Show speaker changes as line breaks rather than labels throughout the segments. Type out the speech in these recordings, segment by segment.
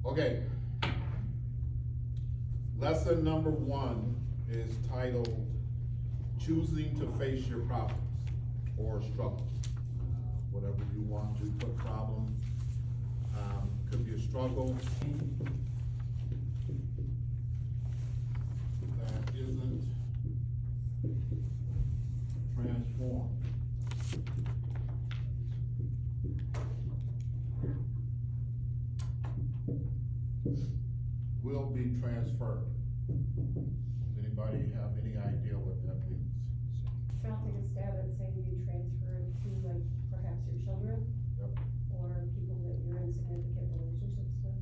Okay. Lesson number 1 is titled Choosing to Face Your Problems or Struggles. Whatever you want to put problem, could be a struggle that isn't transformed. Will be transferred. Does anybody have any idea what that means?
I'll take a stab at saying you transfer it to like perhaps your children
Yep.
or people that you're in significant relationships with.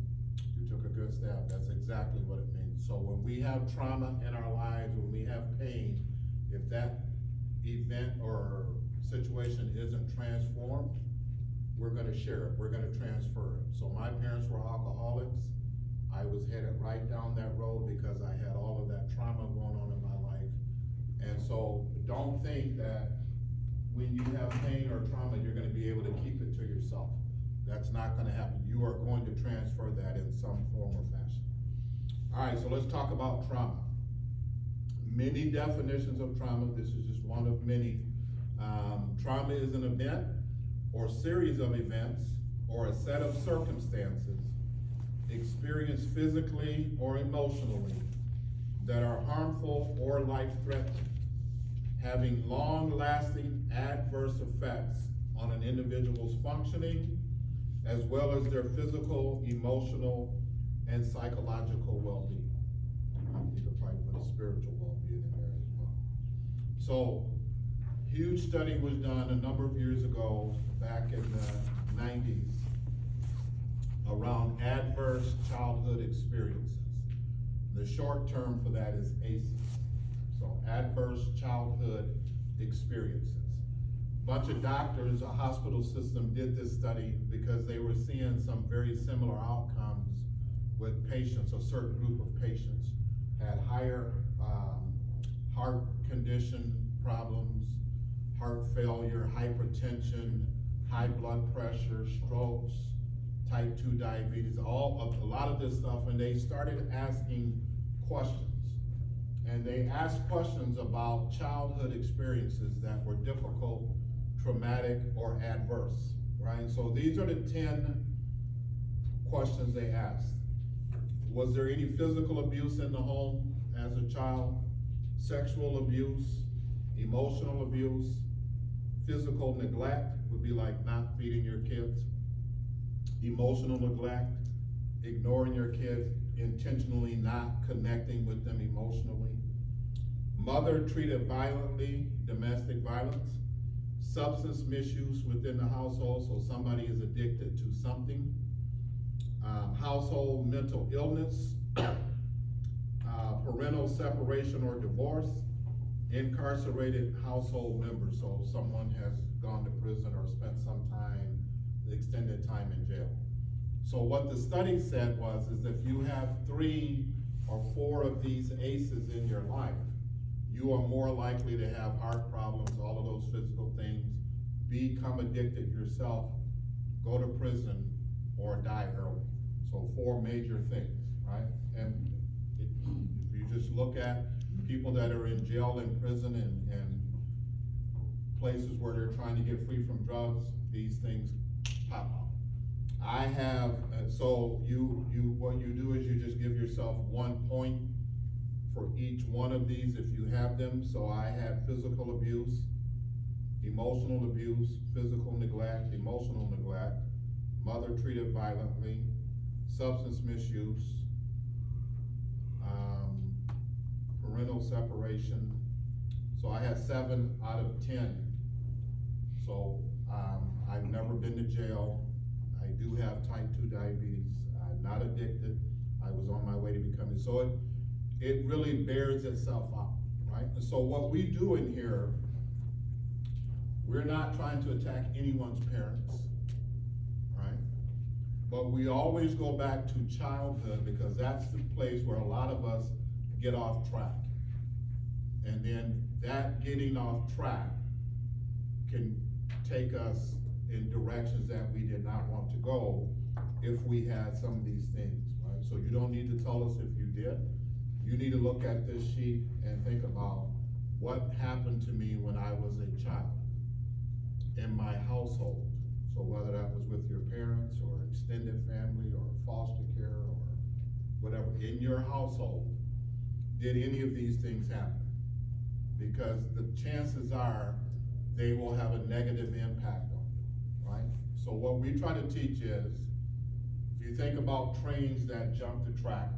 You took a good stab. That's exactly what it means. So when we have trauma in our lives, when we have pain, if that event or situation isn't transformed, we're gonna share it, we're gonna transfer it. So my parents were alcoholics. I was headed right down that road because I had all of that trauma going on in my life. And so don't think that when you have pain or trauma, you're gonna be able to keep it to yourself. That's not gonna happen. You are going to transfer that in some form or fashion. All right, so let's talk about trauma. Many definitions of trauma. This is just one of many. Trauma is an event or series of events or a set of circumstances experienced physically or emotionally that are harmful or life-threatening, having long-lasting adverse effects on an individual's functioning, as well as their physical, emotional, and psychological well-being. You could probably put a spiritual well-being in there as well. So, huge study was done a number of years ago, back in the 90s, around adverse childhood experiences. The short term for that is ACEs. So adverse childhood experiences. Bunch of doctors, a hospital system did this study because they were seeing some very similar outcomes with patients. A certain group of patients had higher heart condition problems, heart failure, hypertension, high blood pressure, strokes, type 2 diabetes, a lot of this stuff, and they started asking questions. And they asked questions about childhood experiences that were difficult, traumatic, or adverse, right? So these are the 10 questions they asked. Was there any physical abuse in the home as a child? Sexual abuse, emotional abuse, physical neglect would be like not feeding your kids, emotional neglect, ignoring your kids, intentionally not connecting with them emotionally. Mother treated violently, domestic violence. Substance misuse within the household, so somebody is addicted to something. Household mental illness, parental separation or divorce, incarcerated household members, so someone has gone to prison or spent some time, extended time in jail. So what the study said was, is if you have 3 or 4 of these ACEs in your life, you are more likely to have heart problems, all of those physical things, become addicted yourself, go to prison, or die early. So 4 major things, right? And if you just look at people that are in jail and prison and places where they're trying to get free from drugs, these things pop up. I have, so what you do is you just give yourself 1 point for each one of these if you have them. So I had physical abuse, emotional abuse, physical neglect, emotional neglect, mother treated violently, substance misuse, parental separation. So I had 7 out of 10. So I've never been to jail. I do have type 2 diabetes. I'm not addicted. I was on my way to becoming, so it really bears itself out, right? And so what we do in here, we're not trying to attack anyone's parents, right? But we always go back to childhood because that's the place where a lot of us get off track. And then that getting off track can take us in directions that we did not want to go. if we had some of these things, right? So you don't need to tell us if you did. You need to look at this sheet and think about what happened to me when I was a child in my household. So whether that was with your parents or extended family or foster care or whatever, in your household, did any of these things happen? Because the chances are they will have a negative impact on you, right? So what we try to teach is, if you think about trains that jump the track,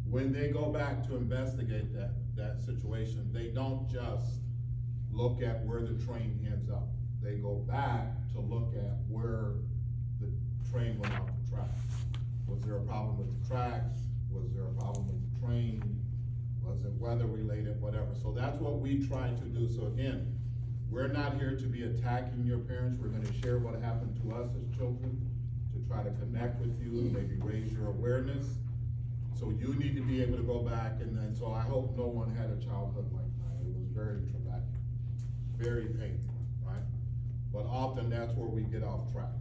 when they go back to investigate that situation, they don't just look at where the train ends up. They go back to look at where the train went off the track. Was there a problem with the tracks? Was there a problem with the train? Was it weather related, whatever? So that's what we try to do. So again, we're not here to be attacking your parents. We're gonna share what happened to us as children, to try to connect with you and maybe raise your awareness. So you need to be able to go back, and then, so I hope no one had a childhood like mine. It was very traumatic, very painful, right? But often that's where we get off track.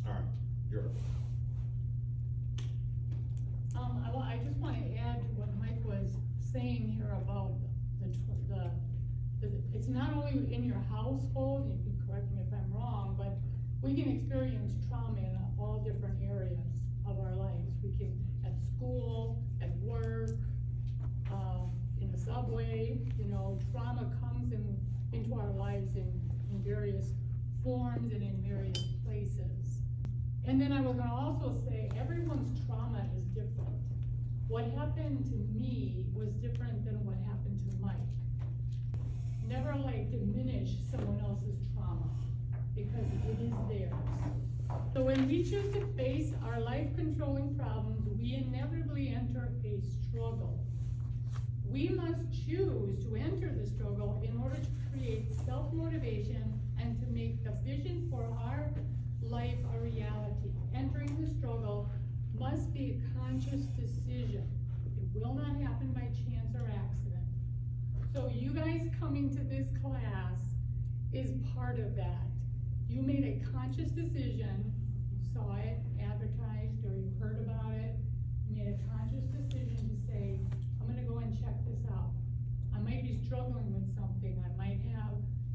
All right, you're up.
I just wanna add to what Mike was saying here about it's not only in your household, you can correct me if I'm wrong, but we can experience trauma in all different areas of our lives. We can, at school, at work, in the subway, trauma comes into our lives in various forms and in various places. And then I was gonna also say, everyone's trauma is different. What happened to me was different than what happened to Mike. Never diminish someone else's trauma, because it is theirs. So when we choose to face our life-controlling problems, we inevitably enter a struggle. We must choose to enter the struggle in order to create self-motivation and to make the vision for our life a reality. Entering the struggle must be a conscious decision. It will not happen by chance or accident. So you guys coming to this class is part of that. You made a conscious decision, you saw it advertised or you heard about it, you made a conscious decision to say, I'm gonna go and check this out. I might be struggling with something, I might have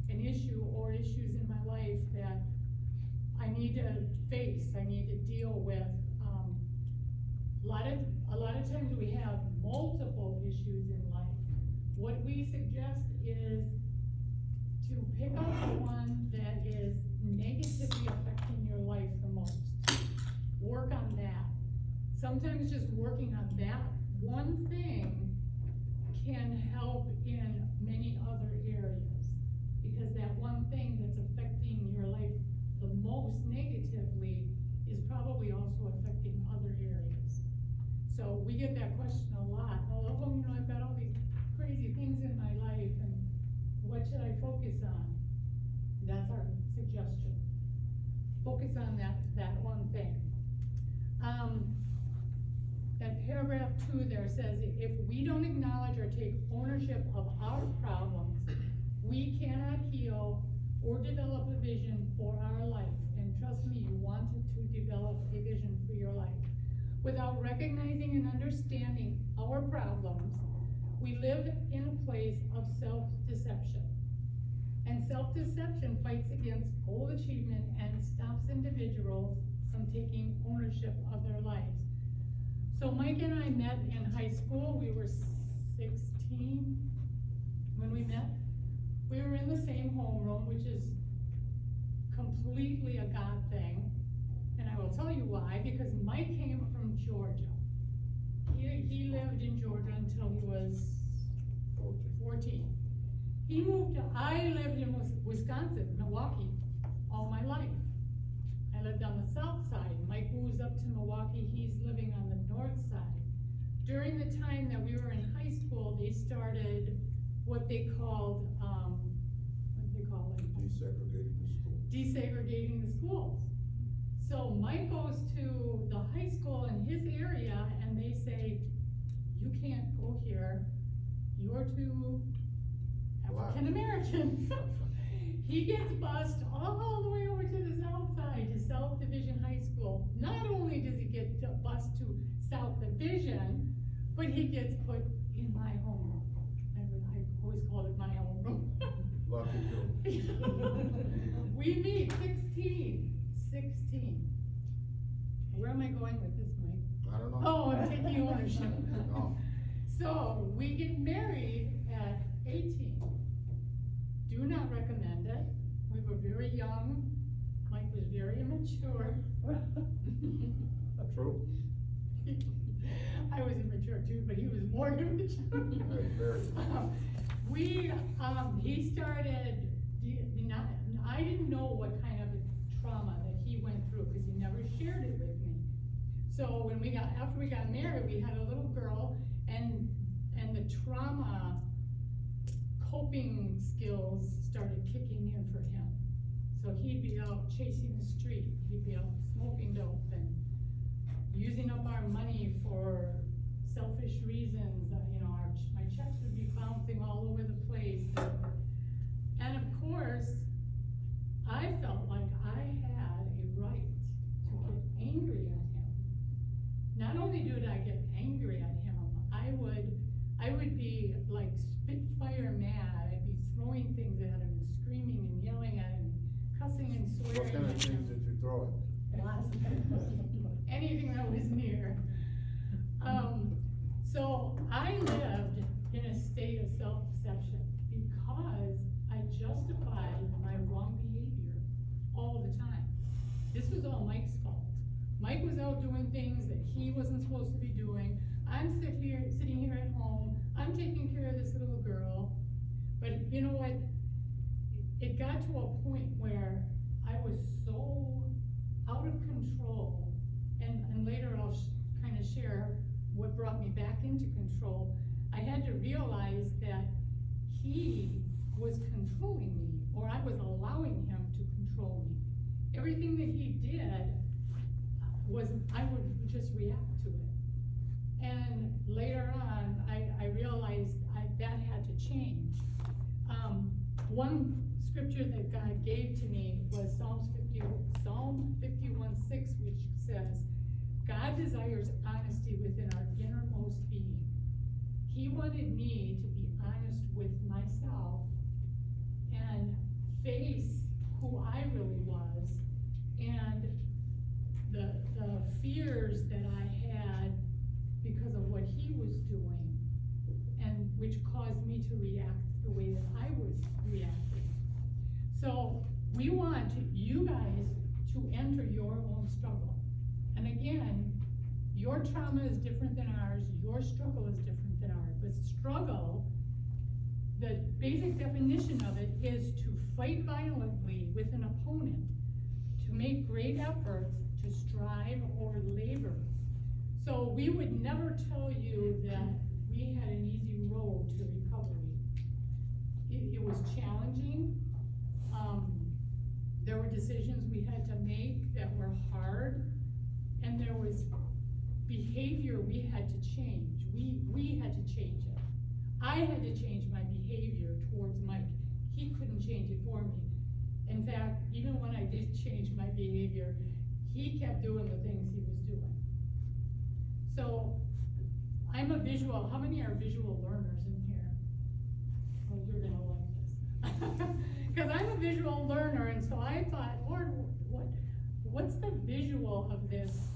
an issue or issues in my life that I need to face, I need to deal with. A lot of times we have multiple issues in life. What we suggest is to pick up the one that is negatively affecting your life the most. Work on that. Sometimes just working on that one thing can help in many other areas, because that one thing that's affecting your life the most negatively is probably also affecting other areas. So we get that question a lot. Oh, I've got all these crazy things in my life, and what should I focus on? That's our suggestion. Focus on that one thing. That paragraph 2 there says, if we don't acknowledge or take ownership of our problems, we cannot heal or develop a vision for our life. And trust me, you wanted to develop a vision for your life. Without recognizing and understanding our problems, we live in a place of self-deception. And self-deception fights against goal achievement and stops individuals from taking ownership of their lives. So Mike and I met in high school. We were 16 when we met. We were in the same homeroom, which is completely a God thing. And I will tell you why, because Mike came from Georgia. He lived in Georgia until he was 14. I lived in Wisconsin, Milwaukee, all my life. I lived on the south side. Mike moves up to Milwaukee, he's living on the north side. During the time that we were in high school, they started what they called,
Desegregating the school.
Desegregating the schools. So Mike goes to the high school in his area and they say, you can't go here, you're too African American. He gets bused all the way over to the south side, to self-division he gets put in my homeroom. I always called it my homeroom.
Lucky you.
We meet 16. Where am I going with this, Mike?
I don't know.
Oh, I'm taking ownership.
No.
So, we get married at 18. Do not recommend it. We were very young. Mike was very immature.
True?
I was immature too, but he was more immature.
Hey, very.
He started, I didn't know what kind of trauma that he went through, cause he never shared it with me. So after we got married, we had a little girl, and the trauma coping skills started kicking in for him. So he'd be out chasing the street, he'd be out smoking dope and using up our money for selfish reasons. My checks would be bouncing all over the place. And of course, I felt like I had a right to get angry at him. Not only did I get angry at him, I would be like spitfire mad. I'd be throwing things at him and screaming and yelling at him, cussing and swearing
What kind of
at him.
things did you throw at?
Anything that was near. So I lived in a state of self-deception because I justified my wrong behavior all the time. This was all Mike's fault. Mike was out doing things that he wasn't supposed to be doing. I'm sitting here at home, I'm taking care of this little girl. But you know what? It got to a point where I was so out of control, and later I'll kind of share what brought me back into control. I had to realize that he was controlling me, or I was allowing him to control me. Everything that he did I would just react to it. And later on, I realized that had to change. One scripture that God gave to me was Psalm 51:6, which says, God desires honesty within our innermost being. He wanted me to be honest with myself and face who I really was, and the fears that I had because of what he was doing, and which caused me to react the way that I was reacting. So we want you guys to enter your own struggle. And again, your trauma is different than ours, your struggle is different than ours. But struggle, the basic definition of it is to fight violently with an opponent, to make great efforts, to strive or labor. So we would never tell you that we had an easy road to recovery. It was challenging. There were decisions we had to make that were hard, and there was behavior we had to change. We had to change it. I had to change my behavior towards Mike. He couldn't change it for me. In fact, even when I did change my behavior, he kept doing the things he was doing. So, I'm a visual, how many are visual learners in here? Oh, you're gonna like this. Because I'm a visual learner, and so I thought, Lord, what's the visual of this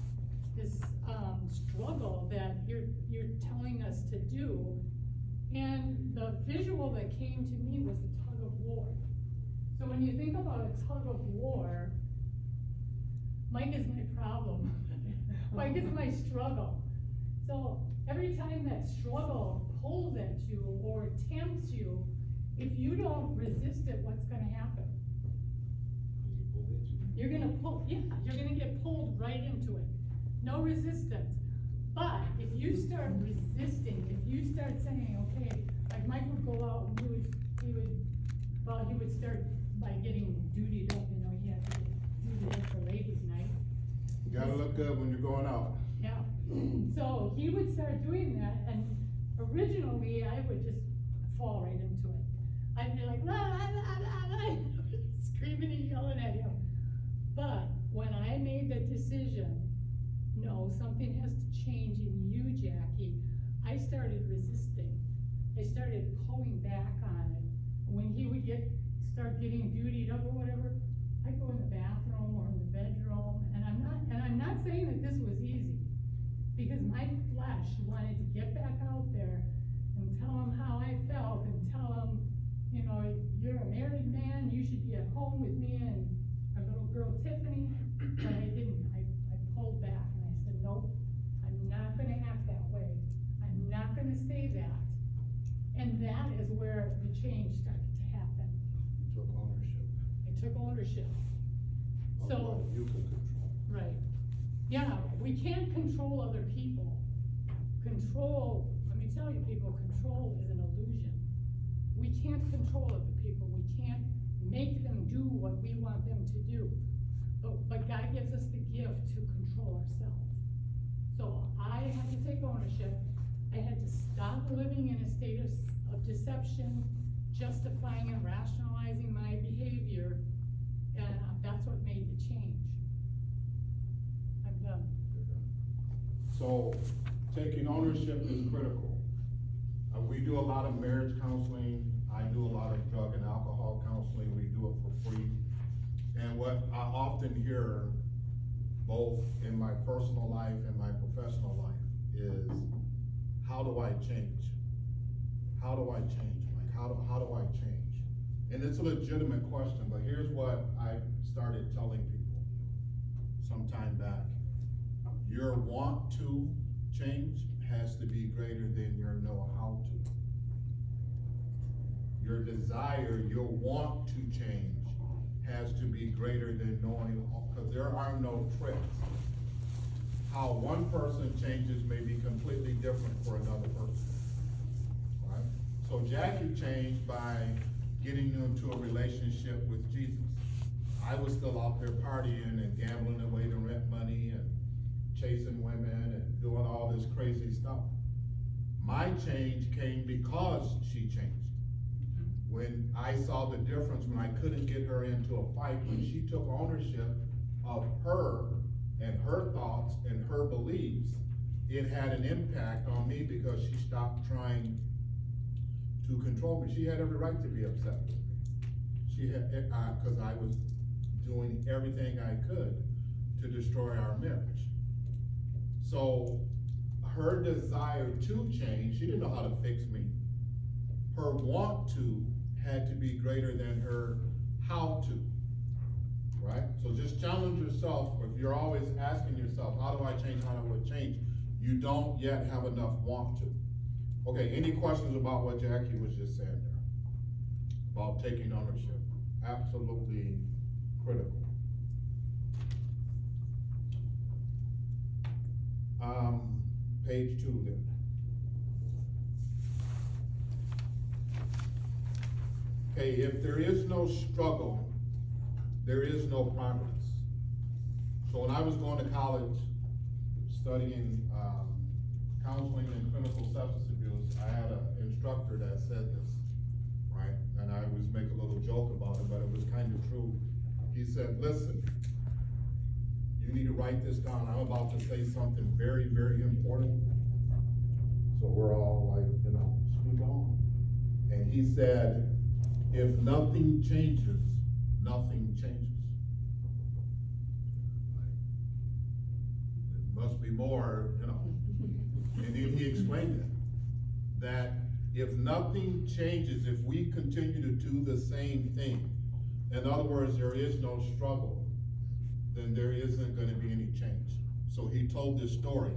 struggle that you're telling us to do? And the visual that came to me was a tug of war. So when you think about a tug of war, Mike is my problem. Mike is my struggle. So every time that struggle pulls at you or tempts you, if you don't resist it, what's gonna happen? You're gonna get pulled right into it. No resistance. But if you start resisting, if you start saying, okay, like Mike would go out and he would start by getting dutied up, he had to get dutied up for ladies' night.
You gotta look good when you're going out.
Yeah, so he would start doing that, and originally I would just fall right into it. I'd be like, la, la, la, la, la, screaming and yelling at him. But when I made the decision, no, something has to change in you, Jackie, I started resisting. I started pulling back on it. When he would start getting dutied up or whatever, I'd go in the bathroom or in the bedroom, and I'm not saying that this was easy, because my flesh wanted to get back out there and tell him how I felt, and tell him, you know, you're a married man, you should be at home with me and our little girl Tiffany, but I didn't. I pulled back and I said, nope, I'm not gonna act that way. I'm not gonna say that. And that is where the change started to happen.
You took ownership
I took ownership.
of
So,
what you could control.
right. Yeah, we can't control other people. Control, let me tell you people, control is an illusion. We can't control other people. We can't make them do what we want them to do. But God gives us the gift to control ourselves. So I had to take ownership. I had to stop living in a state of deception, justifying and rationalizing my behavior, and that's what made the change. I'm done.
So, taking ownership is critical. We do a lot of marriage counseling, I do a lot of drug and alcohol counseling, we do it for free. And what I often hear, both in my personal life and my professional life, is, how do I change? How do I change, Mike? How do I change? And it's a legitimate question, but here's what I started telling people some time back. Your want to change has to be greater than your know how to. Your desire, your want to change has to be greater than knowing, because there are no tricks. How one person changes may be completely different for another person, right? So Jackie changed by getting into a relationship with Jesus. I was still out there partying and gambling away the rent money and chasing women and doing all this crazy stuff. My change came because she changed. When I saw the difference, when I couldn't get her into a fight, when she took ownership of her and her thoughts and her beliefs, it had an impact on me because she stopped trying to control me. She had every right to be upset with me. She had, because I was doing everything I could to destroy our marriage. So her desire to change, she didn't know how to fix me. Her want to had to be greater than her how to, right? So just challenge yourself. If you're always asking yourself, how do I change, how do I change? You don't yet have enough want to. Okay, any questions about what Jackie was just saying there? About taking ownership? Absolutely critical. Page 2 then. Okay, if there is no struggle, there is no progress. So when I was going to college, studying counseling and clinical substance abuse, I had an instructor that said this, right? And I always make a little joke about it, but it was kind of true. He said, listen, you need to write this down. I'm about to say something very, very important. So we're all like, speak on. And he said, if nothing changes, nothing changes. It must be more, And then he explained it, that if nothing changes, if we continue to do the same thing, in other words, there is no struggle, then there isn't gonna be any change. So he told this story,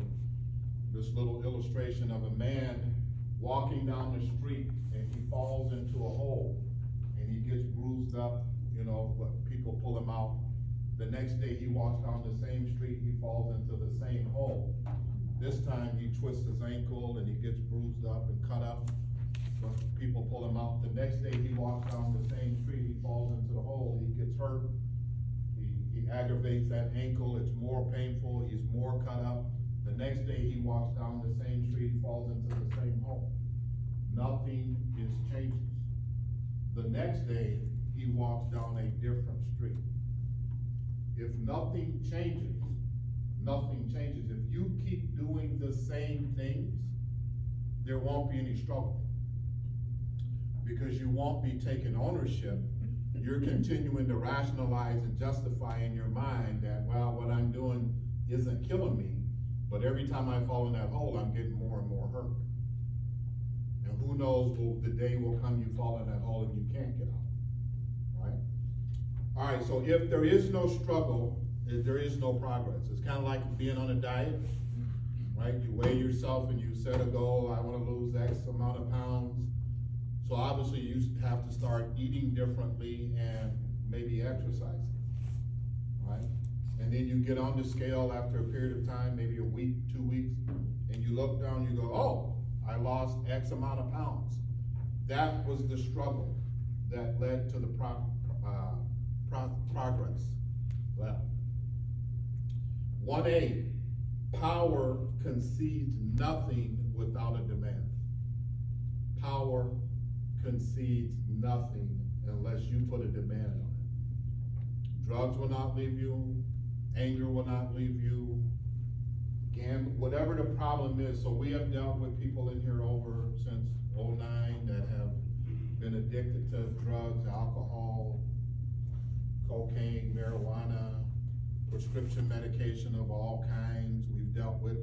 this little illustration of a man walking down the street and he falls into a hole and he gets bruised up, but people pull him out. The next day he walks down the same street, he falls into the same hole. This time he twists his ankle and he gets bruised up and cut up, but people pull him out. The next day he walks down the same street, he falls into the hole, he gets hurt. He aggravates that ankle, it's more painful, he's more cut up. The next day he walks down the same street, he falls into the same hole. Nothing changes. The next day he walks down a different street. If nothing changes, nothing changes. If you keep doing the same things, there won't be any struggle. Because you won't be taking ownership, you're continuing to rationalize and justify in your mind that, well, what I'm doing isn't killing me, but every time I fall in that hole, I'm getting more and more hurt. And who knows, the day will come you fall in that hole and you can't get out, right? All right, so if there is no struggle, there is no progress. It's kind of like being on a diet, right? You weigh yourself and you set a goal, I wanna lose X amount of pounds. So obviously you have to start eating differently and maybe exercising, right? And then you get on the scale after a period of time, maybe a week, 2 weeks, and you look down, you go, oh, I lost X amount of pounds. That was the struggle that led to the progress. Well, 1A, power concedes nothing without a demand. Power concedes nothing unless you put a demand on it. Drugs will not leave you, anger will not leave you, whatever the problem is. So we have dealt with people in here over since '09 that have been addicted to drugs, alcohol, cocaine, marijuana, prescription medication of all kinds. We've dealt with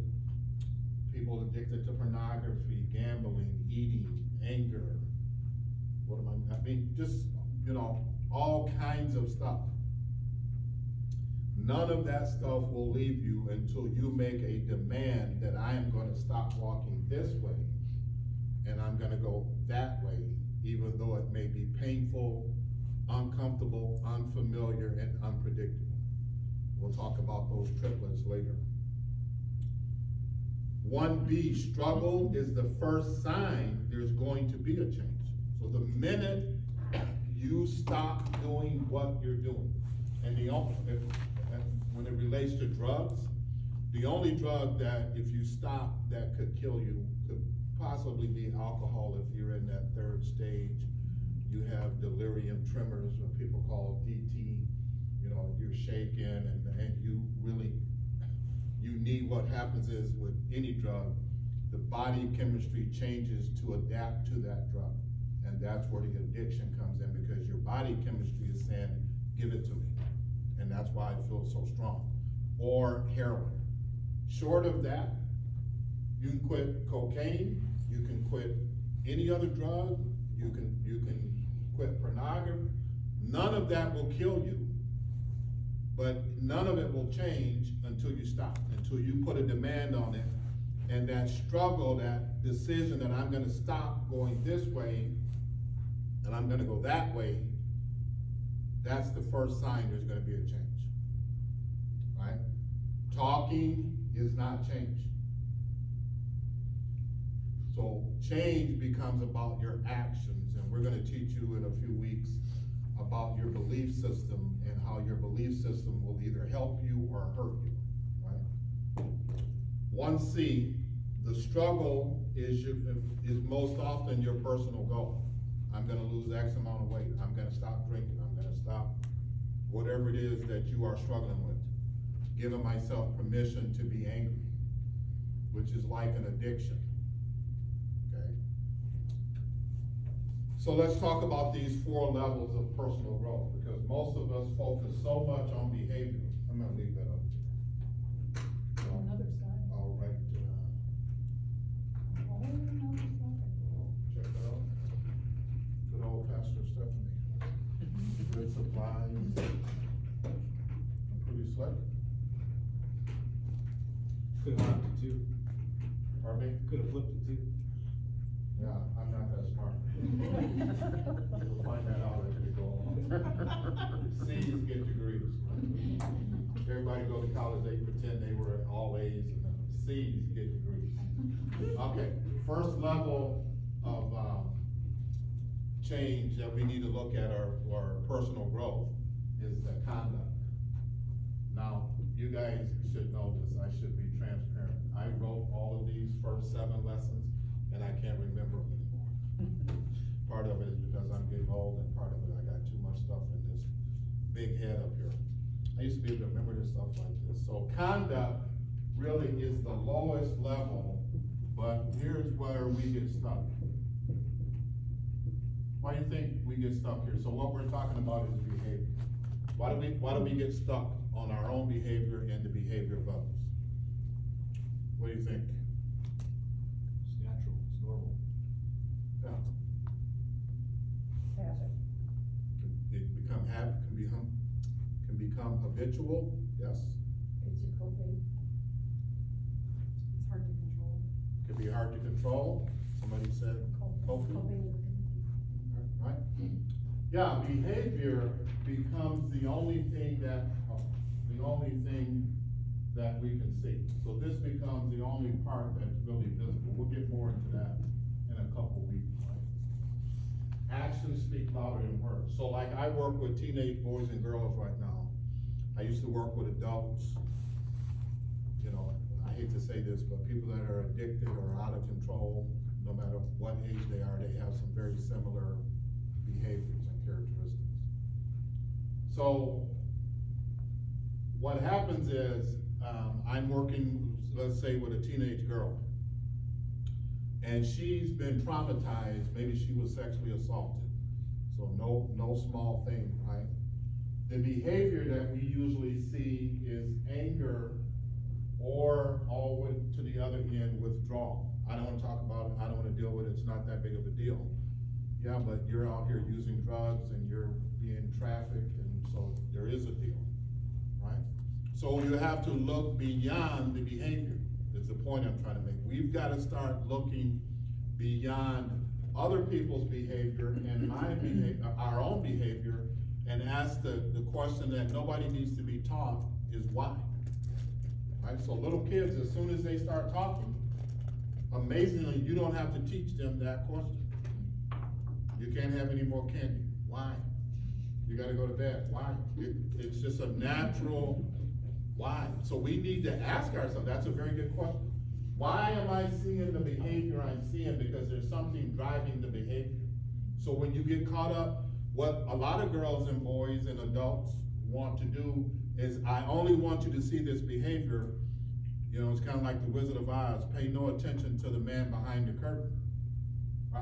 people addicted to pornography, gambling, eating, anger. I mean, just, all kinds of stuff. None of that stuff will leave you until you make a demand that I am gonna stop walking this way and I'm gonna go that way, even though it may be painful, uncomfortable, unfamiliar, and unpredictable. We'll talk about those triplets later. 1B, struggle is the first sign there's going to be a change. So the minute you stop doing what you're doing, and when it relates to drugs, the only drug that if you stop that could kill you could possibly be alcohol. If you're in that third stage, you have delirium tremors, what people call DT, you're shaking and you really, you need, what happens is with any drug, the body chemistry changes to adapt to that drug. And that's where the addiction comes in, because your body chemistry is saying, give it to me. And that's why it feels so strong. Or heroin. Short of that, you can quit cocaine, you can quit any other drug, you can quit pornography. None of that will kill you, but none of it will change until you stop, until you put a demand on it. And that struggle, that decision that I'm gonna stop going this way and I'm gonna go that way, that's the first sign there's gonna be a change, right? Talking is not change. So change becomes about your actions, and we're gonna teach you in a few weeks about your belief system and how your belief system will either help you or hurt you, right? 1C, the struggle is most often your personal goal. I'm gonna lose X amount of weight, I'm gonna stop drinking, I'm gonna stop whatever it is that you are struggling with. Giving myself permission to be angry, which is like an addiction, okay? So let's talk about these 4 levels of personal growth, because most of us focus so much on behavior. I'm gonna leave that up to you.
Another side.
All right,
Oh, another side.
check it out. Good old Pastor Stephanie. Good supplies. I'm pretty slick.
Could've flipped it too.
Pardon me?
Could've flipped it too.
Yeah, I'm not that smart. You'll find that out as we go along. C's get degrees. Everybody go to college, they pretend they were all A's, and the C's get degrees. Okay, first level of, change that we need to look at our personal growth is the conduct. Now, you guys should know this, I should be transparent. I wrote all of these first 7 lessons, and I can't remember them anymore. Part of it is because I'm getting old, and part of it, I got too much stuff in this big head up here. I used to be able to remember this stuff like this. So conduct really is the lowest level But here's where we get stuck. Why do you think we get stuck here? So what we're talking about is behavior. Why do we get stuck on our own behavior and the behavior of others? What do you think?
It's natural, it's normal.
Yeah.
Habit.
It become habit, can become habitual, yes.
It's your coping.
It's hard to control.
Can be hard to control, somebody said coping,
Coping with it.
right? Yeah, behavior becomes the only thing that we can see. So this becomes the only part that's really visible. We'll get more into that in a couple weeks, right? Actions speak louder than words. So like I work with teenage boys and girls right now. I used to work with adults. You know, I hate to say this, but people that are addicted or out of control, no matter what age they are, they have some very similar behaviors and characteristics. So what happens is, I'm working, let's say, with a teenage girl, and she's been traumatized. Maybe she was sexually assaulted, so no small thing, right? The behavior that we usually see is anger, or to the other end, withdrawal. I don't wanna talk about it, I don't wanna deal with it, it's not that big of a deal. Yeah, but you're out here using drugs and you're being trafficked, and so there is a deal, right? So you have to look beyond the behavior, is the point I'm trying to make. We've gotta start looking beyond other people's behavior and our own behavior, and ask the question that nobody needs to be taught is why. Right, so little kids, as soon as they start talking, amazingly, you don't have to teach them that question. You can't have any more candy. Why? You gotta go to bed. Why? It's just a natural why. So we need to ask ourselves, that's a very good question. Why am I seeing the behavior I'm seeing? Because there's something driving the behavior. So when you get caught up, what a lot of girls and boys and adults want to do is, I only want you to see this behavior. You know, it's kind of like the Wizard of Oz, pay no attention to the man behind the curtain.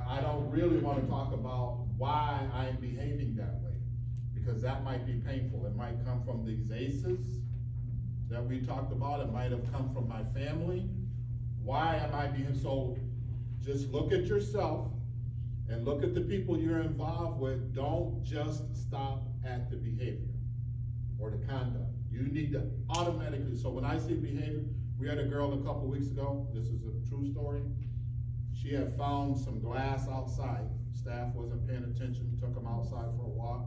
I don't really want to talk about why I'm behaving that way, because that might be painful. It might come from these ACEs that we talked about. It might have come from my family. Why am I being so? Just look at yourself and look at the people you're involved with. Don't just stop at the behavior or the conduct. You need to automatically, so when I see behavior, we had a girl a couple weeks ago, this is a true story. She had found some glass outside. Staff wasn't paying attention, took them outside for a walk.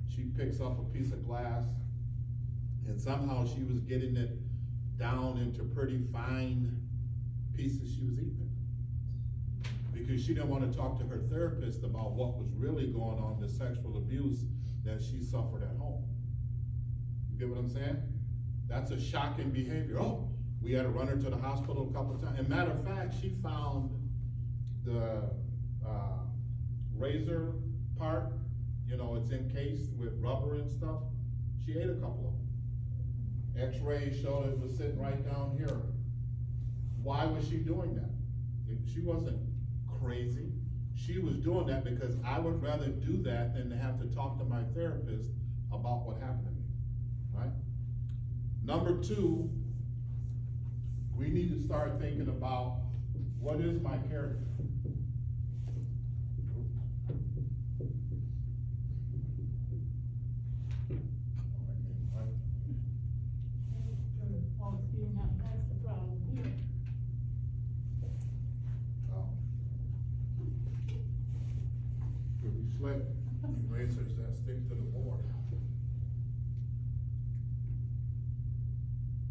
She picks up a piece of glass, and somehow she was getting it down into pretty fine pieces she was eating. Because she didn't want to talk to her therapist about what was really going on, the sexual abuse that she suffered at home. You get what I'm saying? That's a shocking behavior. Oh, we had to run her to the hospital a couple of times. And matter of fact, she found the razor part, you know, it's encased with rubber and stuff. She ate a couple of them. X-rays showed it was sitting right down here. Why was she doing that? She wasn't crazy. She was doing that because I would rather do that than to have to talk to my therapist about what happened to me, right? Number two, we need to start thinking about, what is my character?
Oh, see, now, that's the problem here.
Well, could be slick, erasers that stick to the board.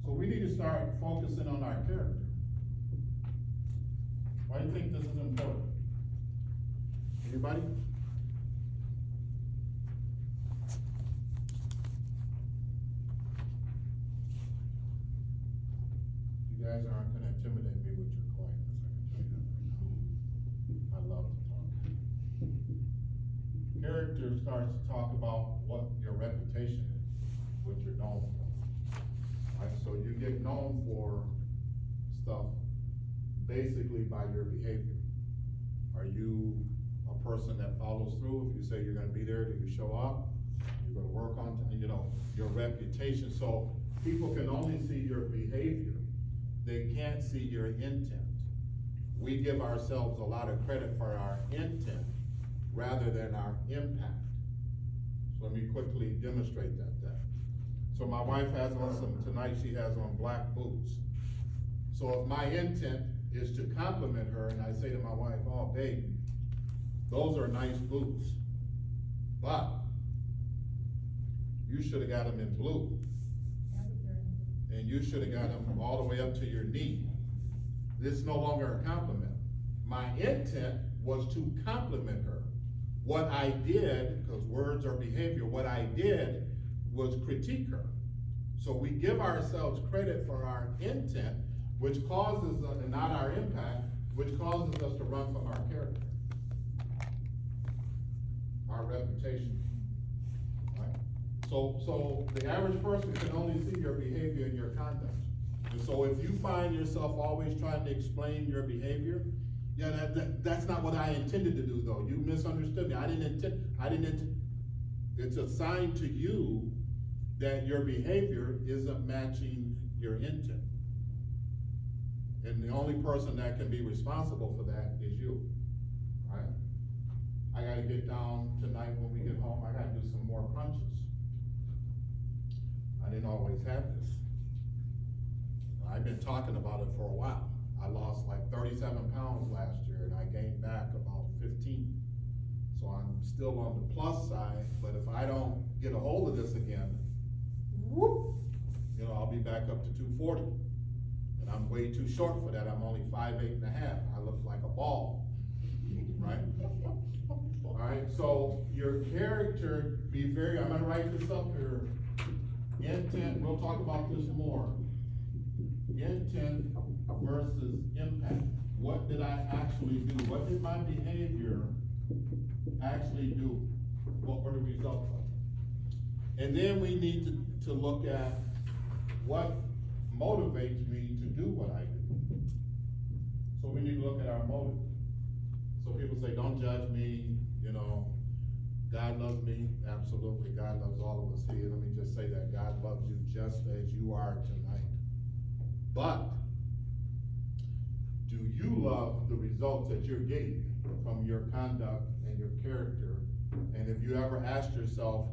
So we need to start focusing on our character. Why do you think this is important? Anybody? You guys aren't gonna intimidate me with your quietness, I can tell you that right now. I love to talk. Character starts to talk about what your reputation is, what you're known for. Right, so you get known for stuff, basically by your behavior. Are you a person that follows through? If you say you're gonna be there, do you show up? You're gonna work on, your reputation. So people can only see your behavior. They can't see your intent. We give ourselves a lot of credit for our intent rather than our impact. So let me quickly demonstrate that. So my wife has on tonight she has on black boots. So if my intent is to compliment her and I say to my wife, oh babe, those are nice boots, but you should have got them in blue. And you should have got them all the way up to your knee. This is no longer a compliment. My intent was to compliment her. What I did, because words are behavior, what I did was critique her. So we give ourselves credit for our intent, which causes, and not our impact, which causes us to run from our character, our reputation, right? So the average person can only see your behavior and your conduct. And so if you find yourself always trying to explain your behavior, yeah, that's not what I intended to do though. You misunderstood me. I didn't intend. It's a sign to you that your behavior isn't matching your intent. And the only person that can be responsible for that is you, right? I gotta get down tonight when we get home, I gotta do some more crunches. I didn't always have this. I've been talking about it for a while. I lost like 37 pounds last year and I gained back about 15. So I'm still on the plus side, but if I don't get a hold of this again, whoop, I'll be back up to 240. And I'm way too short for that. I'm only 5'8" and a half. I look like a ball, right? All right, so your character, I'm gonna write this up here. Intent, we'll talk about this more. Intent versus impact. What did I actually do? What did my behavior actually do? What were the results of it? And then we need to look at what motivates me to do what I do. So we need to look at our motive. So people say, don't judge me, God loves me. Absolutely, God loves all of us here. Let me just say that God loves you just as you are tonight. But do you love the results that you're getting from your conduct and your character? And if you ever asked yourself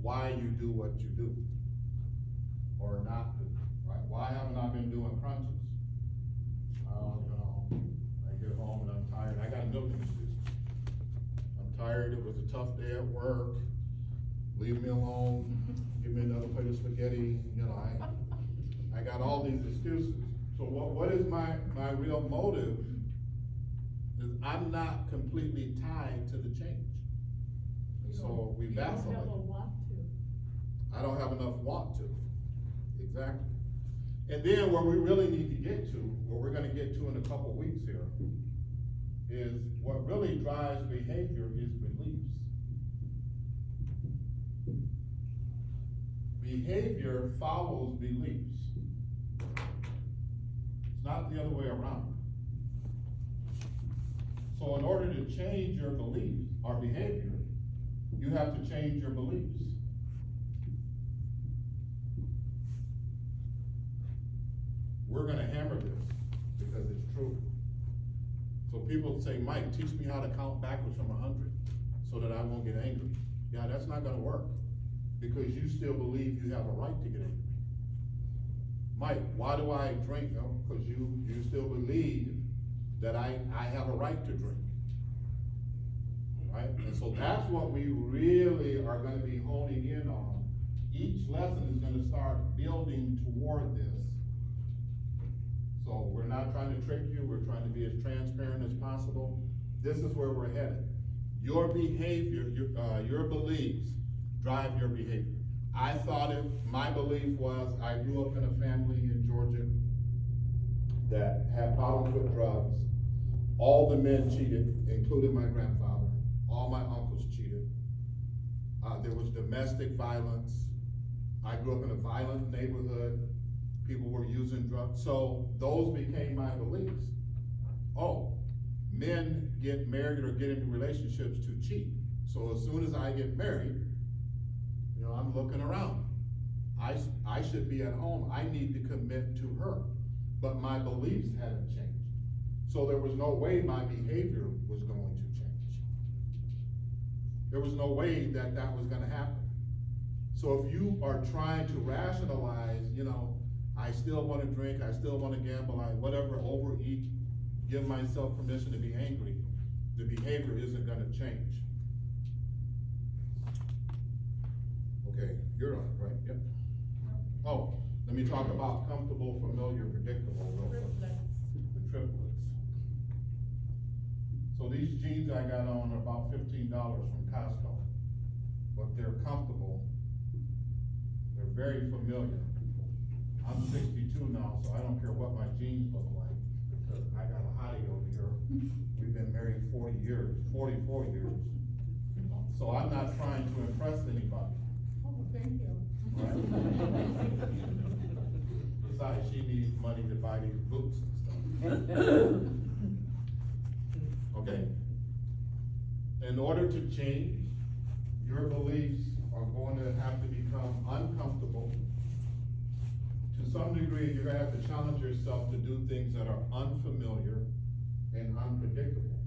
why you do what you do or not do, right? Why haven't I been doing crunches? I get home and I'm tired. I got a million excuses. I'm tired. It was a tough day at work. Leave me alone. Give me another plate of spaghetti. I got all these excuses. So what is my real motive is I'm not completely tied to the change. And so we vacillate.
You don't have a want to.
I don't have enough want to. Exactly. And then where we really need to get to, where we're gonna get to in a couple weeks here, is what really drives behavior is beliefs. Behavior follows beliefs. It's not the other way around. So in order to change your beliefs or behavior, you have to change your beliefs. We're gonna hammer this because it's true. So people say, Mike, teach me how to count backwards from 100 so that I won't get angry. Yeah, that's not gonna work because you still believe you have a right to get angry. Mike, why do I drink? No, because you still believe that I have a right to drink. Right? And so that's what we really are gonna be honing in on. Each lesson is gonna start building toward this. So we're not trying to trick you, we're trying to be as transparent as possible. This is where we're headed. Your behavior, your beliefs drive your behavior. My belief was, I grew up in a family in Georgia that had problems with drugs. All the men cheated, including my grandfather. All my uncles cheated. There was domestic violence. I grew up in a violent neighborhood. People were using drugs. So those became my beliefs. oh, men get married or get into relationships to cheat. So as soon as I get married, you know, I'm looking around. I should be at home, I need to commit to her, but my beliefs hadn't changed. So there was no way my behavior was going to change. There was no way that that was gonna happen. So if you are trying to rationalize, you know, I still wanna drink, I still wanna gamble, I whatever, overeat, give myself permission to be angry, the behavior isn't gonna change. Okay, you're on, right, yep. Oh, let me talk about comfortable, familiar, predictable real quick.
Triplets.
The triplets. So these jeans I got on are about $15 from Costco, but they're comfortable. They're very familiar. I'm 62 now, so I don't care what my jeans look like, because I got a hottie over here. We've been married 44 years. So I'm not trying to impress anybody.
Oh, thank you.
Right. Besides, she needs money to buy these boots and stuff. Okay. In order to change, your beliefs are going to have to become uncomfortable. To some degree, you're gonna have to challenge yourself to do things that are unfamiliar and unpredictable.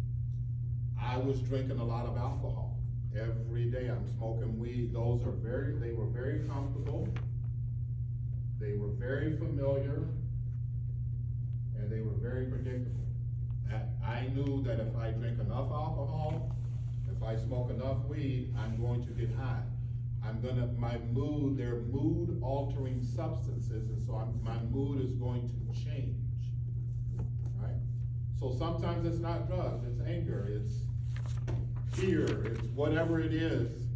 I was drinking a lot of alcohol. Every day I'm smoking weed. They were very comfortable. They were very familiar. And they were very predictable. I knew that if I drink enough alcohol, if I smoke enough weed, I'm going to get high. They're mood altering substances, and so my mood is going to change, right? So sometimes it's not drugs, it's anger, it's fear, it's whatever it is.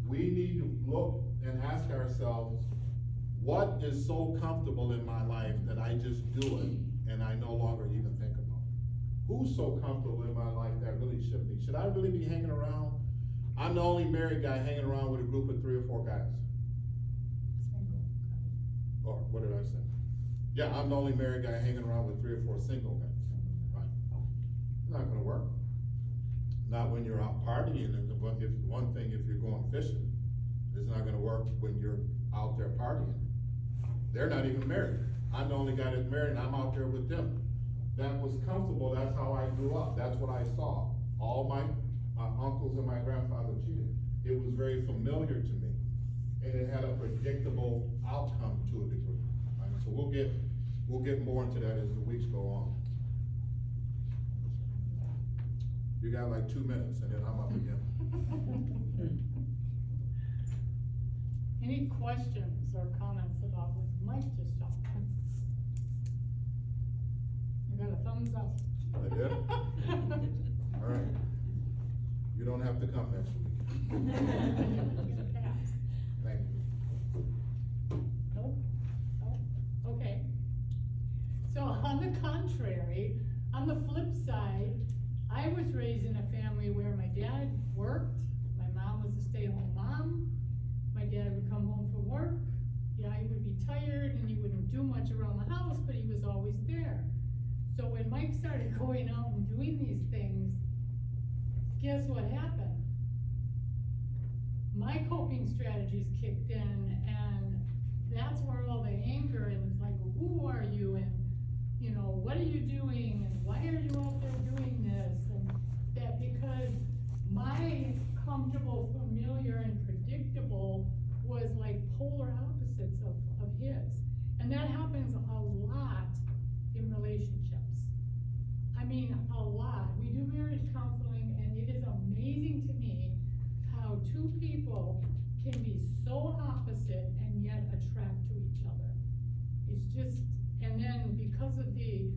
We need to look and ask ourselves, what is so comfortable in my life that I just do it and I no longer even think about it? Who's so comfortable in my life that really should be? Should I really be hanging around? I'm the only married guy hanging around with a group of 3 or 4 guys. Or what did I say? Yeah, I'm the only married guy hanging around with 3 or 4 single guys. Right? It's not gonna work. Not when you're out partying, and if you're going fishing, it's not gonna work when you're out there partying. They're not even married. I'm the only guy that's married and I'm out there with them. That was comfortable, that's how I grew up, that's what I saw. All my uncles and my grandfather cheated. It was very familiar to me, and it had a predictable outcome to a degree. Right? So we'll get more into that as the weeks go on. You got like 2 minutes and then I'm up again.
Any questions or comments about what Mike just talked about? You got a thumbs up.
I did? All right. You don't have to come next week. Thank you.
Nope. Nope. Okay. So on the contrary, on the flip side, I was raised in a family where my dad worked, my mom was a stay-at-home mom, my dad would come home from work, yeah, he would be tired and he wouldn't do much around the house, but he was always there. So when Mike started going out and doing these things, guess what happened? My coping strategies kicked in, and that's where all the anger and it's like, who are you, and you know, what are you doing, and why are you out there doing this, and that, because my comfortable, familiar, and predictable was like polar opposites of his. And that happens a lot in relationships. I mean, a lot. We do marriage counseling, and it is amazing to me how 2 people can be so opposite and yet attract to each other. It's just, and then because of the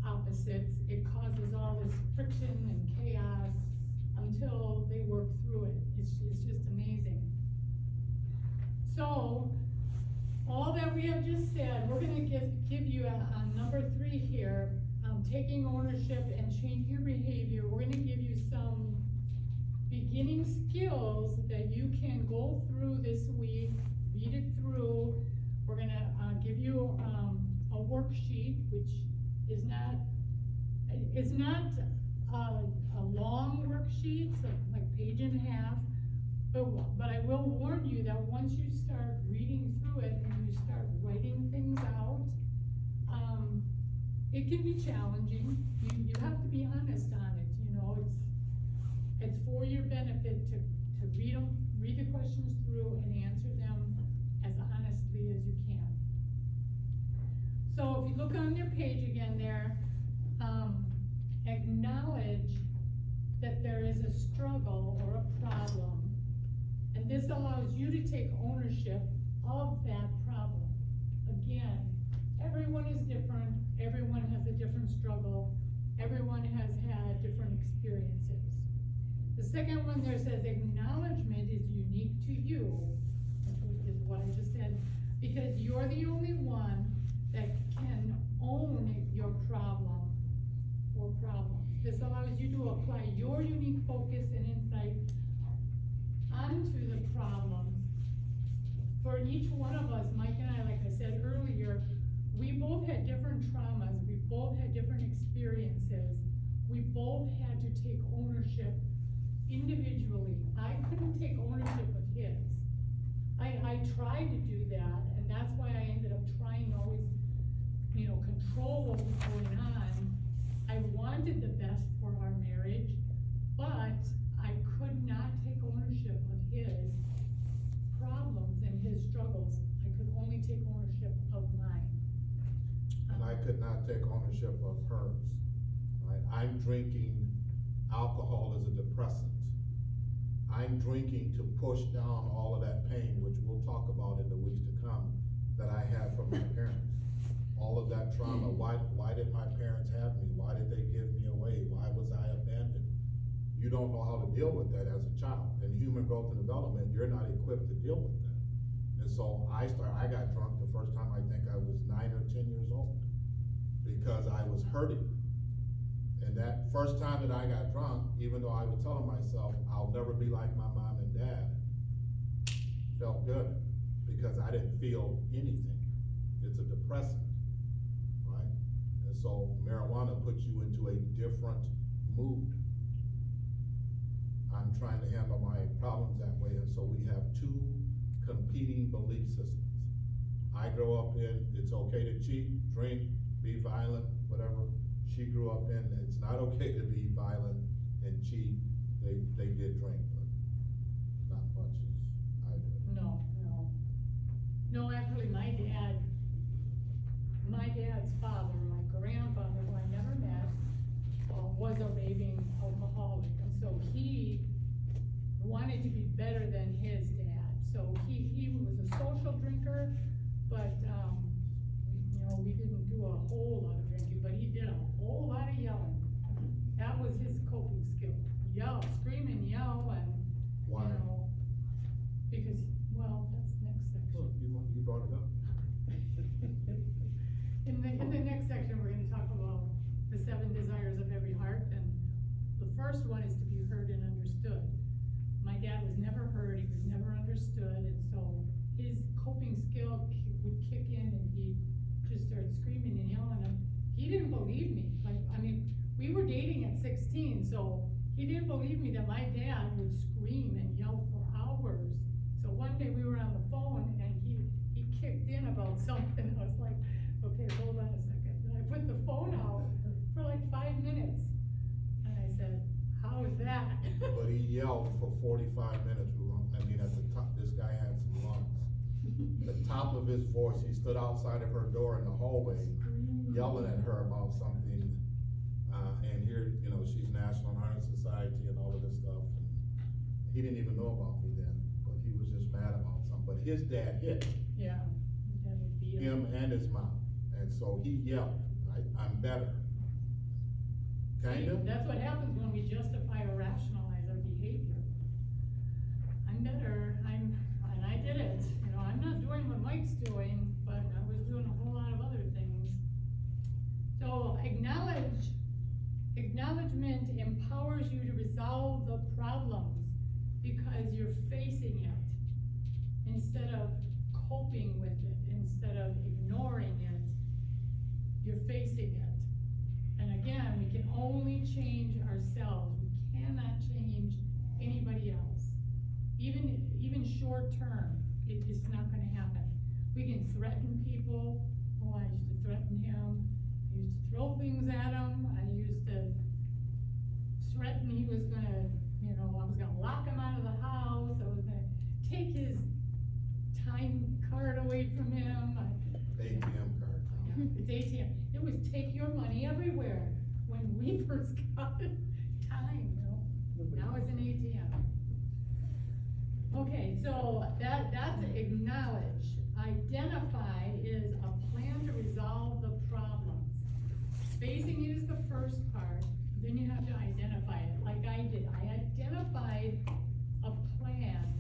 opposites, it causes all this friction and chaos until they work through it. It's just amazing. So, all that we have just said, we're gonna give you on number 3 here, taking ownership and change your behavior. We're gonna give you some beginning skills that you can go through this week, read it through. We're gonna give you a worksheet, which is not It's not a long worksheet, so like page and a half, but I will warn you that once you start reading through it and you start writing things out, it can be challenging. You have to be honest on it, you know, it's for your benefit to read the questions through and answer them as honestly as you can. So if you look on your page again there, acknowledge that there is a struggle or a problem, and this allows you to take ownership of that problem. Again, everyone is different, everyone has a different struggle, everyone has had different experiences. The second one there says acknowledgement is unique to you, which is what I just said, because you're the only one that can own your problem or problems. This allows you to apply your unique focus and insight onto the problems. For each one of us, Mike and I, like I said earlier, we both had different traumas, we both had different experiences, we both had to take ownership individually. I couldn't take ownership of his. I tried to do that, and that's why I ended up trying to always, you know, control what was going on. I wanted the best for our marriage, but I could not take ownership of his problems and his struggles. I could only take ownership of mine.
And I could not take ownership of hers, right? I'm drinking alcohol as a depressant. I'm drinking to push down all of that pain, which we'll talk about in the weeks to come, that I had from my parents. All of that trauma, why did my parents have me? Why did they give me away? Why was I abandoned? You don't know how to deal with that as a child. In human growth and development, you're not equipped to deal with that. And so I got drunk the first time I think I was 9 or 10 years old, because I was hurting. And that first time that I got drunk, even though I was telling myself, I'll never be like my mom and dad, felt good, because I didn't feel anything. It's a depressant, right? And so marijuana puts you into a different mood. I'm trying to handle my problems that way, and so we have two competing belief systems. I grow up in, it's okay to cheat, drink, be violent, whatever. She grew up in, it's not okay to be violent and cheat. They did drink, but not much as I did.
No, actually, my dad's father, my grandfather, who I never met, was a raving alcoholic, and so he wanted to be better than his dad. So he was a social drinker, but, you know, we didn't do a whole lot of drinking, but he did a whole lot of yelling. That was his coping skill. Yell, scream and yell, and,
Why?
you know, because, well, that's next section.
Look, you brought it up.
In the next section, we're gonna talk about the 7 desires of every heart, and the first one is to be heard and understood. My dad was never heard, he was never understood, and so his coping skill would kick in, and he'd just start screaming and yelling, and he didn't believe me. Like, I mean, we were dating at 16, so he didn't believe me that my dad would scream and yell for hours. So one day we were on the phone, and he kicked in about something. I was like, okay, hold on a second. And I put the phone out for like 5 minutes, and I said, how is that?
But he yelled for 45 minutes. I mean, at the top, this guy had some lungs. The top of his voice, he stood outside of her door in the hallway, yelling at her about something. And here, you know, she's National Honor Society and all of this stuff. And he didn't even know about me then, but he was just mad about something. But his dad hit
Yeah. His dad would beat
him and his mom. And so he yelled, I'm better. Kinda?
That's what happens when we justify or rationalize our behavior. I'm better, and I did it. You know, I'm not doing what Mike's doing, but I was doing a whole lot of other things. So acknowledgement empowers you to resolve the problems because you're facing it instead of coping with it, instead of ignoring it, you're facing it. And again, we can only change ourselves, we cannot change anybody else. Even short term, it's not gonna happen. We can threaten people. Oh, I used to threaten him. I used to throw things at him. I used to threaten he was gonna, I was gonna lock him out of the house. I was gonna take his time card away from him.
ATM card.
It's ATM. It was take your money everywhere when we first got time, Now it's an ATM. Okay, so that's acknowledge. Identify is a plan to resolve the problems. Spacing is the first part, then you have to identify it, like I did. I identified a plan,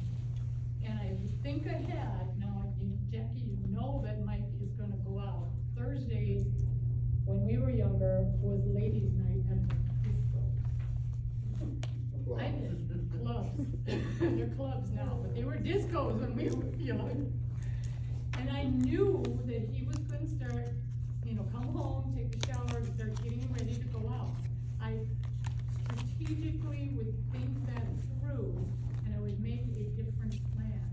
and I think ahead. Now, Jackie, that Mike is gonna go out. Thursdays, when we were younger, was ladies' night at the disco. I did, clubs. They're clubs now, but they were discos when we were young. And I knew that he was gonna start, come home, take a shower, and start getting ready to go out. I strategically would think that through, and I would make a different plan.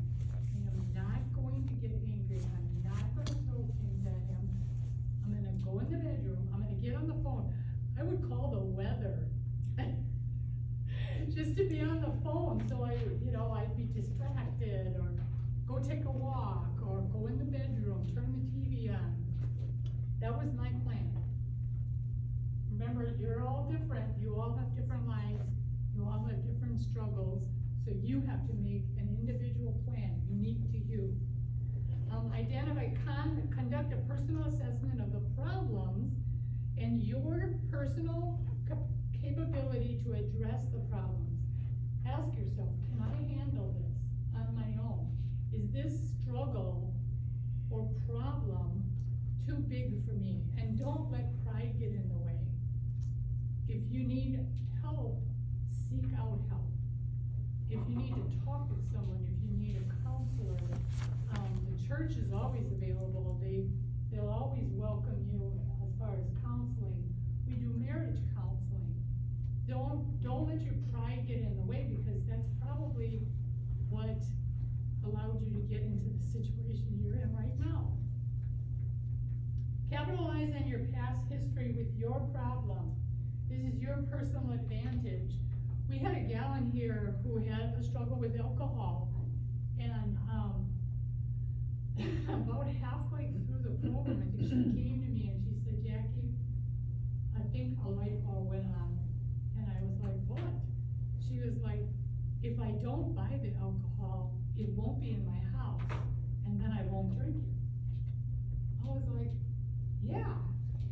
And I'm not going to get angry, I'm not gonna throw things at him. I'm gonna go in the bedroom, I'm gonna get on the phone. I would call the weather. Just to be on the phone, so I'd be distracted, or go take a walk, or go in the bedroom, turn the TV on. That was my plan. Remember, you're all different, you all have different lives, you all have different struggles, so you have to make an individual plan, unique to you. Conduct a personal assessment of the problems and your personal capability to address the problems. Ask yourself, can I handle this on my own? Is this struggle or problem too big for me? And don't let pride get in the way. If you need help, seek out help. If you need to talk with someone, if you need a counselor, the church is always available. They'll always welcome you as far as counseling. We do marriage counseling. Don't let your pride get in the way, because that's probably what allowed you to get into the situation you're in right now. Capitalize on your past history with your problem. This is your personal advantage. We had a gal in here who had a struggle with alcohol, and about halfway through the program, I think she came to me and she said, Jackie, I think a light bulb went on. And I was like, what? She was like, if I don't buy the alcohol, it won't be in my house, and then I won't drink it. I was like, yeah,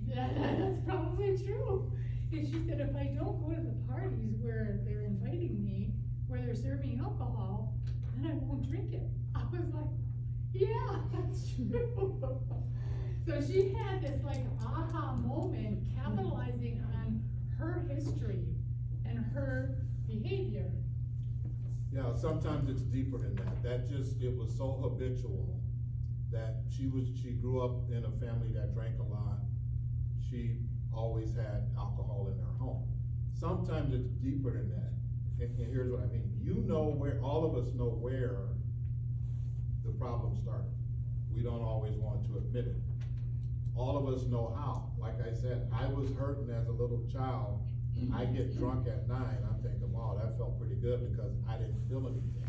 that's probably true. And she said, if I don't go to the parties where they're inviting me, where they're serving alcohol, then I won't drink it. I was like, yeah, that's true. So she had this aha moment, capitalizing on her history and her behavior.
Yeah, sometimes it's deeper than that. It was so habitual that she grew up in a family that drank a lot. She always had alcohol in her home. Sometimes it's deeper than that. And here's what I mean. All of us know where the problem started. We don't always want to admit it. All of us know how. Like I said, I was hurting as a little child. I get drunk at 9, I'm thinking, wow, that felt pretty good, because I didn't feel anything.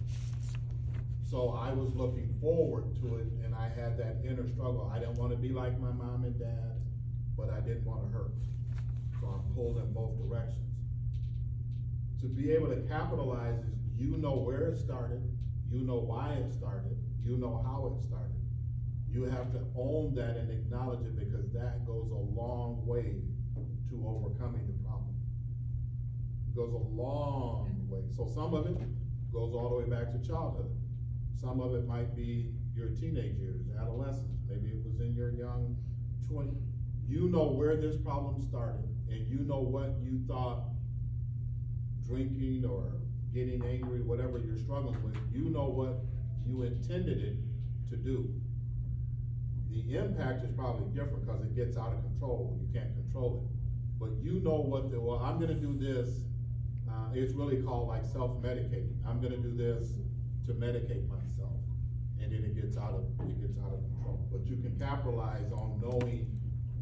So I was looking forward to it, and I had that inner struggle. I didn't want to be like my mom and dad, but I didn't want to hurt. So I'm pulled in both directions. To be able to capitalize is, you know where it started, you know why it started, you know how it started. You have to own that and acknowledge it, because that goes a long way to overcoming the problem. It goes a long way. So some of it goes all the way back to childhood. Some of it might be your teenage years, adolescence. Maybe it was in your young 20s. You know where this problem started, and you know what you thought drinking or getting angry, whatever you're struggling with, you know what you intended it to do. The impact is probably different because it gets out of control. You can't control it. But you know what well, I'm gonna do this, it's really called like self-medicating. I'm gonna do this to medicate myself. And then it gets out of control. But you can capitalize on knowing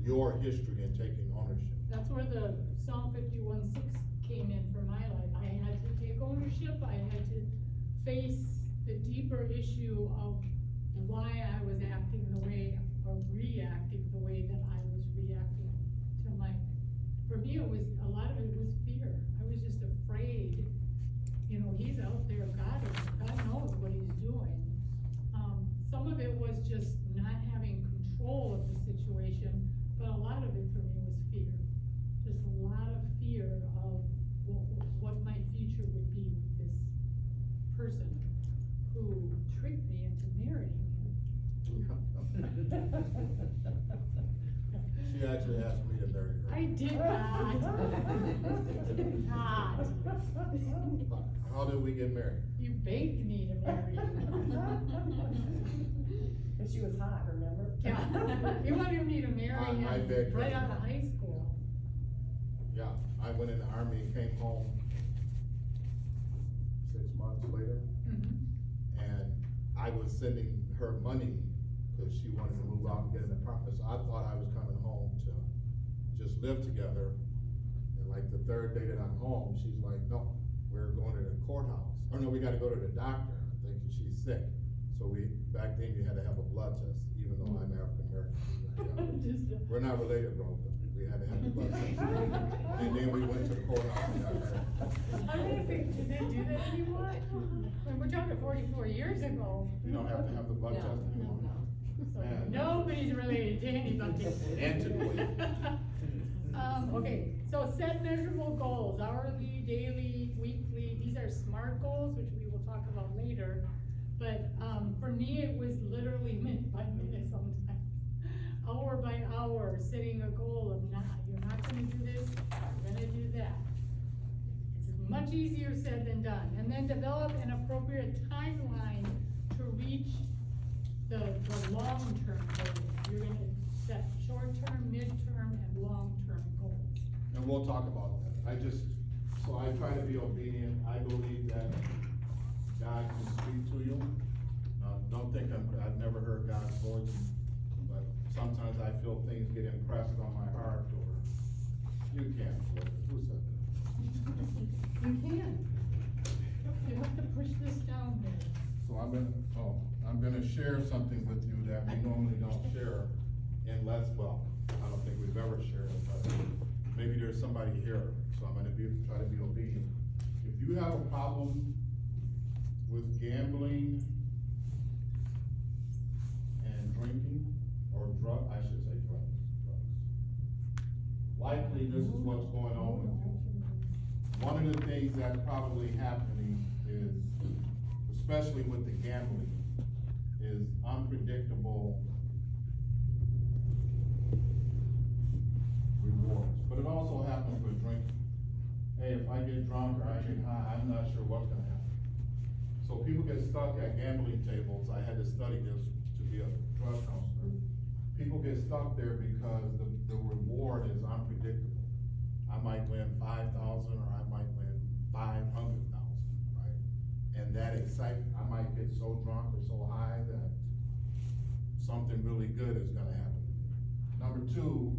your history and taking ownership.
That's where the Psalm 51:6 came in for my life. I had to take ownership, I had to face the deeper issue of why I was acting the way, or reacting the way that I was reacting to Mike. For me, it was, a lot of it was fear. I was just afraid, you know, he's out there, God knows what he's doing. Some of it was just not having control of the situation, but a lot of it for me was fear. Just a lot of fear of what my future would be with this person who tricked me into marrying him.
She actually asked me to marry her.
I did not.
How did we get married?
You begged me to marry you.
But she was hot, remember?
Yeah, you wanted me to marry
I
him
begged her.
right out of high school.
Yeah, I went in the army and came home 6 months later, and I was sending her money because she wanted to move out and get an apartment, so I thought I was coming home to just live together. And like the third day that I'm home, she's like, no, we're going to the courthouse. Or no, we gotta go to the doctor, I think she's sick. So back then you had to have a blood test, even though I'm African American. We're not related, bro, but we had to have the blood test. And then we went to the courthouse and got married.
I don't think, do they do that anymore? I mean, we're talking 44 years ago.
You don't have to have the blood test anymore.
So
Man.
nobody's related to anybody.
And to the
Okay, so set measurable goals, hourly, daily, weekly, these are SMART goals, which we will talk about later. But, for me, it was literally minute by minute sometimes, hour by hour, setting a goal of you're not gonna do this, you're gonna do that. It's much easier said than done. And then develop an appropriate timeline to reach the long-term goals. You're gonna set short-term, mid-term, and long-term goals.
And we'll talk about that. So I try to be obedient. I believe that God can speak to you. Don't think I've never heard God's voice, but sometimes I feel things get impressed on my heart, or you can't. Who said that?
You can. You have to push this down there.
So I'm gonna share something with you that we normally don't share unless, well, I don't think we've ever shared it, but maybe there's somebody here, so I'm gonna try to be obedient. If you have a problem with gambling and drinking, or I should say drugs, likely this is what's going on with you. One of the things that's probably happening is, especially with the gambling, is unpredictable rewards. But it also happens with drinking. Hey, if I get drunk or I get high, I'm not sure what's gonna happen. So people get stuck at gambling tables. I had to study this to be a drug counselor. People get stuck there because the reward is unpredictable. I might win 5,000 or I might win 500,000, right? And that excitement, I might get so drunk or so high that something really good is gonna happen to me. Number two,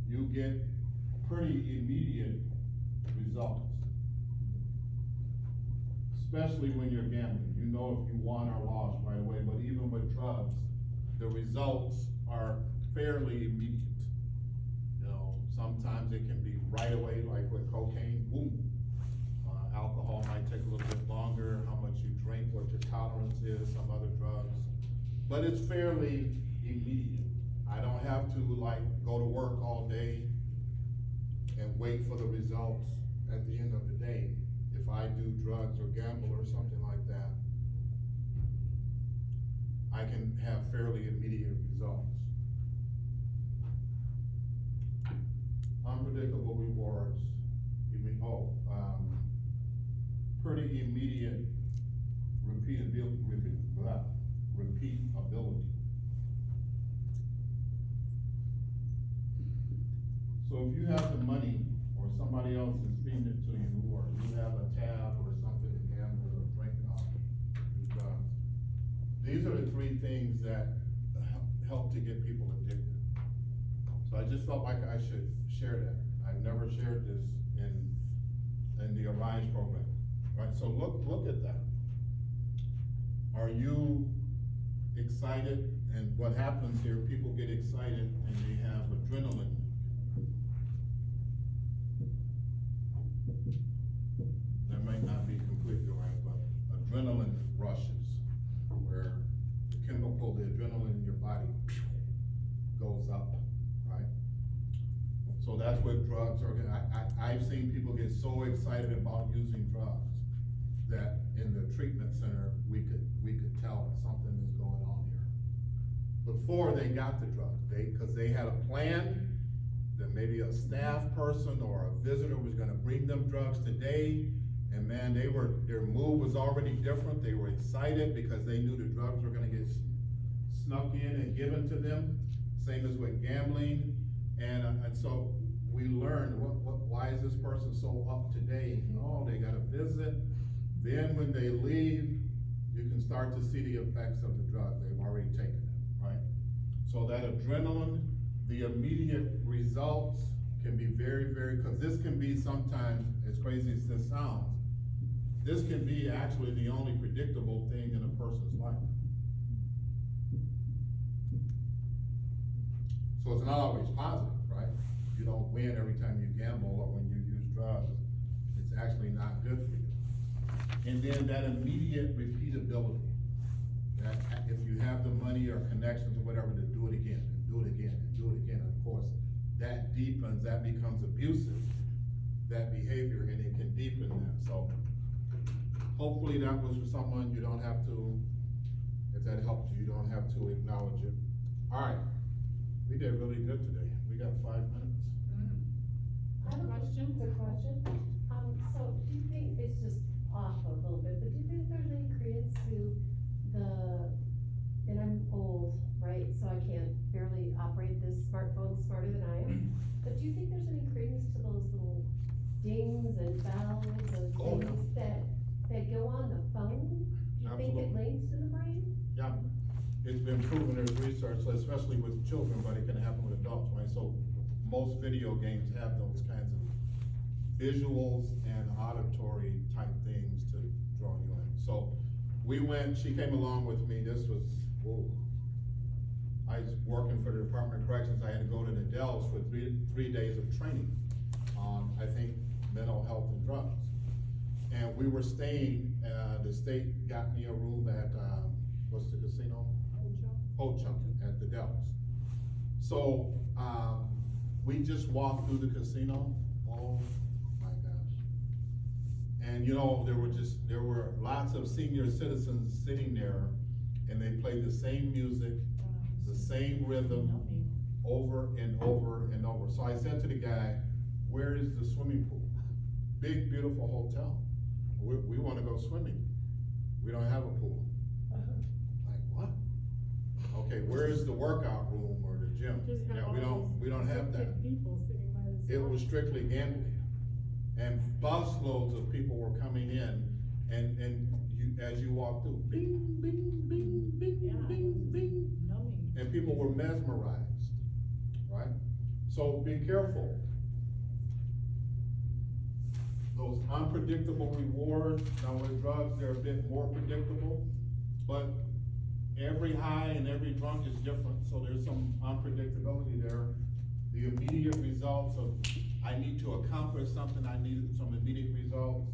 you get pretty immediate results. Especially when you're gambling. You know if you won or lost right away, but even with drugs, the results are fairly immediate. You know, sometimes it can be right away, like with cocaine, boom. Alcohol might take a little bit longer, how much you drink, what your tolerance is, some other drugs. But it's fairly immediate. I don't have to like go to work all day and wait for the results at the end of the day. If I do drugs or gamble or something like that, I can have fairly immediate results. Unpredictable rewards, pretty immediate repeatability. So if you have the money, or somebody else is feeding it to you, or you have a tab or something to gamble or drink off, do drugs. These are the three things that help to get people addicted. So I just felt like I should share that. I've never shared this in the Arise program, right? So look at that. Are you excited? And what happens here, people get excited and they have adrenaline. That might not be completely right, but adrenaline rushes, where the chemical, the adrenaline in your body goes up, right? So that's what drugs are. I've seen people get so excited about using drugs that in the treatment center, we could tell something is going on here. Before they got the drug, cause they had a plan, that maybe a staff person or a visitor was gonna bring them drugs today, and man, their mood was already different. They were excited because they knew the drugs were gonna get snuck in and given to them, same as with gambling. And so we learned, why is this person so up to date? Oh, they got a visit. Then when they leave, you can start to see the effects of the drug. They've already taken it, right? So that adrenaline, the immediate results can be very, very, cause this can be sometimes, as crazy as this sounds, this can be actually the only predictable thing in a person's life. So it's not always positive, right? You don't win every time you gamble or when you use drugs. It's actually not good for you. And then that immediate repeatability. That if you have the money or connections or whatever, to do it again, and do it again, and do it again. And of course, that deepens, that becomes abusive, that behavior, and it can deepen that. So hopefully that was for someone. You don't have to, if that helped you, you don't have to acknowledge it. All right. We did really good today. We got 5 minutes.
I have a
Question?
quick question. So do you think, it's just off a little bit, but do you think there's any credence to and I'm old, right, so I can't barely operate this smartphone smarter than I am, but do you think there's any credence to those little dings and bells and
Oh, yeah.
things that go on the phone? Do you think it
Absolutely.
links to the brain?
Yeah, it's been proven, there's research, especially with children, but it can happen with adults, right? So most video games have those kinds of visuals and auditory type things to draw you in. So we went, she came along with me, this was, whoa. I was working for the Department of Corrections, I had to go to the Dells for three days of training on, I think, mental health and drugs. And we were staying, the state got me a room at, what's the casino? Ho-Chunk at the Dells. So, we just walked through the casino, oh my gosh. And you know, there were lots of senior citizens sitting there, and they played the same music, the same rhythm, over and over and over. So I said to the guy, where is the swimming pool? Big, beautiful hotel. We wanna go swimming. We don't have a pool. Like, what? Okay, where is the workout room or the gym? Yeah, we don't have that.
People sitting by the
It was strictly gambling. And busloads of people were coming in, and you, as you walk through, bing, bing, bing, bing, bing, bing. And people were mesmerized, right? So be careful. Those unpredictable rewards, now with drugs, they're a bit more predictable, but every high and every drunk is different, so there's some unpredictability there. The immediate results of, I need to accomplish something, I need some immediate results,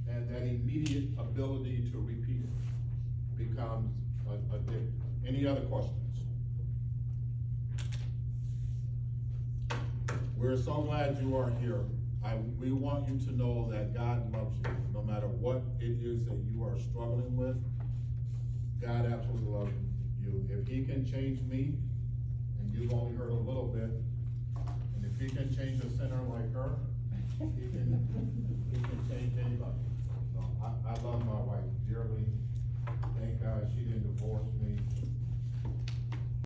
and that immediate ability to repeat it becomes addictive. Any other questions? We're so glad you are here. We want you to know that God loves you, no matter what it is that you are struggling with. God absolutely loves you. If He can change me, and you've only heard a little bit, and if He can change a sinner like her, He can change anybody. So I love my wife dearly. Thank God she didn't divorce me.